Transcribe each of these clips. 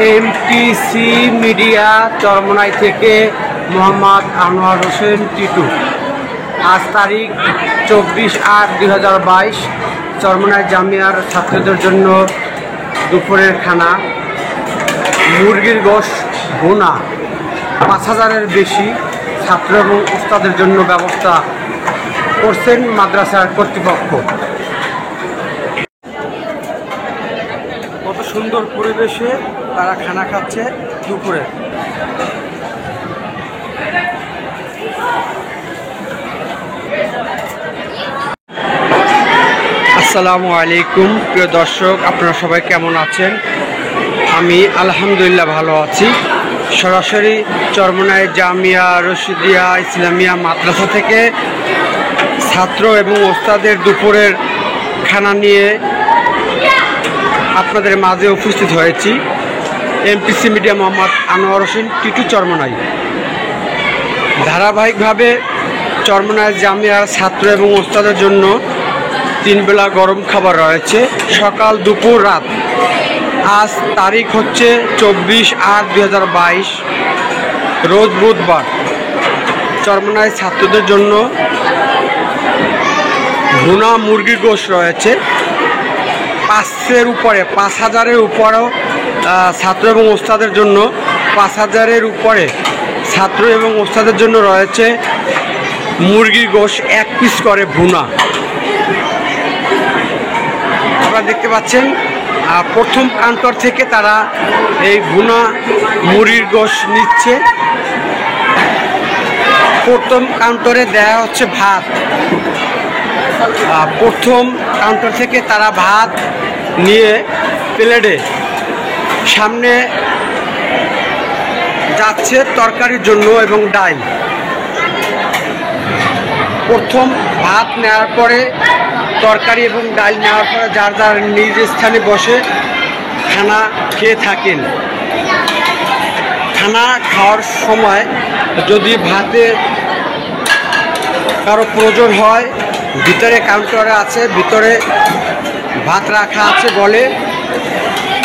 MPC media Charmonai থেকে মোহাম্মদ আনোয়ার হোসেন টিটু। আজ তারিখ 24/8/2022। চরমনাই জামিয়ার ছাত্রদের জন্য দুপুরের খানা মুরগির গোশ ভুনা 5000-এর বেশি ছাত্র এবং উস্তাদের জন্য ব্যবস্থা করছেন মাদ্রাসার কর্তৃপক্ষ। কত সুন্দর পরিবেশে তারা খানা খাচ্ছে দুপুরে। আসসালামু আলাইকুম প্রিয় দর্শক, আপনারা সবাই কেমন আছেন? আমি আলহামদুলিল্লাহ ভালো আছি। সরাসরি চরমনাই জামিয়া রশিদিয়া ইসলামিয়া মাদ্রাসা থেকে ছাত্র এবং ওস্তাদের দুপুরের খানা নিয়ে আপনাদের মাঝে উপস্থিত হয়েছি। MPC media Mohammad Anwar Hossain Titu Charmonai. ধারাবাহিকভাবে চরমনাই জামিয়ার ছাত্র এবং ওস্তাদের জন্য 3 বেলা গরম খাবার রয়েছে, সকাল দুপুর রাত। আজ তারিখ হচ্ছে 24/8/2022, রোজ বুধবার। চরমনাই ছাত্রদের জন্য ভুনা মুরগির গোশ রয়েছে 5000-এর উপরেও ছাত্র এবং ওস্তাদের জন্য 5000-এর উপরে ছাত্র এবং ওস্তাদের জন্য রয়েছে মুরগির গোশ 1 পিস করে ভুনা। আপনারা দেখতে পাচ্ছেন প্রথম কাউন্টার থেকে তারা এই ভুনা মুরগির গোশ নিচ্ছে। প্রথম কাউন্টারে দেয়া হচ্ছে ভাত। প্রথম কাউন্টার থেকে তারা ভাত নিয়ে প্লেটে সামনে যাচ্ছে তরকারির জন্য এবং ডাল। প্রথম ভাত নেওয়ার পরে তরকারি এবং ডাল নেওয়ার পরে যার যার নিজ স্থানে বসে খানা খেয়ে থাকেন। খানা খাওয়ার সময় যদি ভাতে কারো প্রয়োজন হয়, ভিতরে কাউন্টারে আছে, ভিতরে ভাত রাখা আছে বলে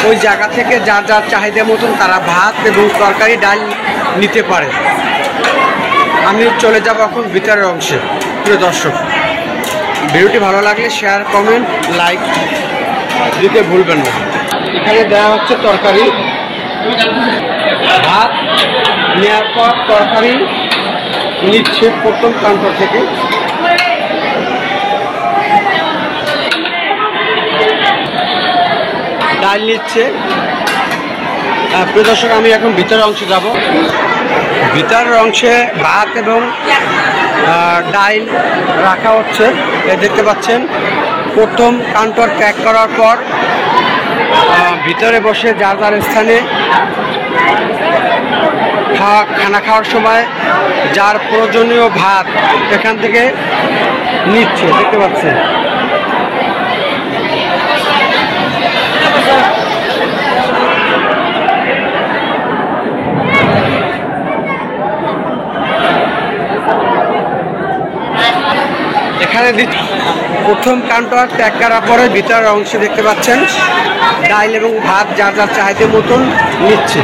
ওই জায়গা থেকে যার যার চাহিদা মতন তারা ভাত এবং তরকারি ডাল নিতে পারে। আমি চলে যাব এখন ভিতরের অংশে। প্রিয় দর্শক, ভিডিওটি ভালো লাগলে শেয়ার, কমেন্ট, লাইক দিতে ভুলবেন না। এখানে দেওয়া হচ্ছে তরকারি। ভাত নেওয়ার পর তরকারি নিচ্ছে প্রথম কাউন্টার থেকে। ডাল নিচ্ছে। প্রিয় দর্শক, আমি এখন ভিতরের অংশে যাব। ভিতরের অংশে ভাত এবং ডাল রাখা হচ্ছে। দেখতে পাচ্ছেন প্রথম কাউন্টার ত্যাগ করার পর ভিতরে বসে যার যার স্থানে খানা খাওয়ার সময় যার প্রয়োজনীয় ভাত এখান থেকে নিচ্ছে। দেখতে পাচ্ছেন এখানে প্রথম কাউন্টার ত্যাগ করার পরে ভিতরের অংশে দেখতে পাচ্ছেন ডাল এবং ভাত যার যার চাহিদা মতন নিচ্ছে।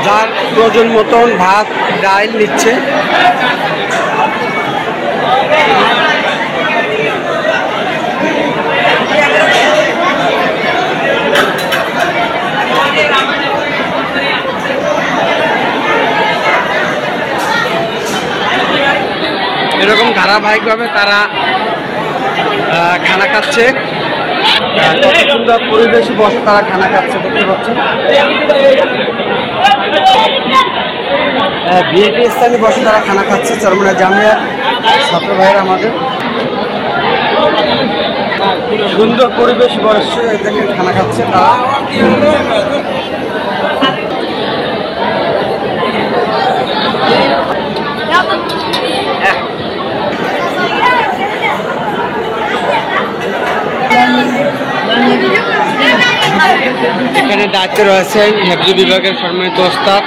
যার প্রয়োজন মতন ভাত ডাল নিচ্ছে। এরকম ধারাবাহিকভাবে তারা খানা খাচ্ছে। কত সুন্দর পরিবেশে বসে তারা খানা খাচ্ছে, দেখতে পাচ্ছেন। বিএপি স্থানে বসে তারা খানা খাচ্ছে। চরমনাই জামিয়ার ছাত্র ভাইয়েরা আমাদের সুন্দর পরিবেশ বসে এদেরকে খানা খাচ্ছে তারা। এখানে দায়িত্বে রয়েছেন হেফজ বিভাগের সম্মানিত ওস্তাদ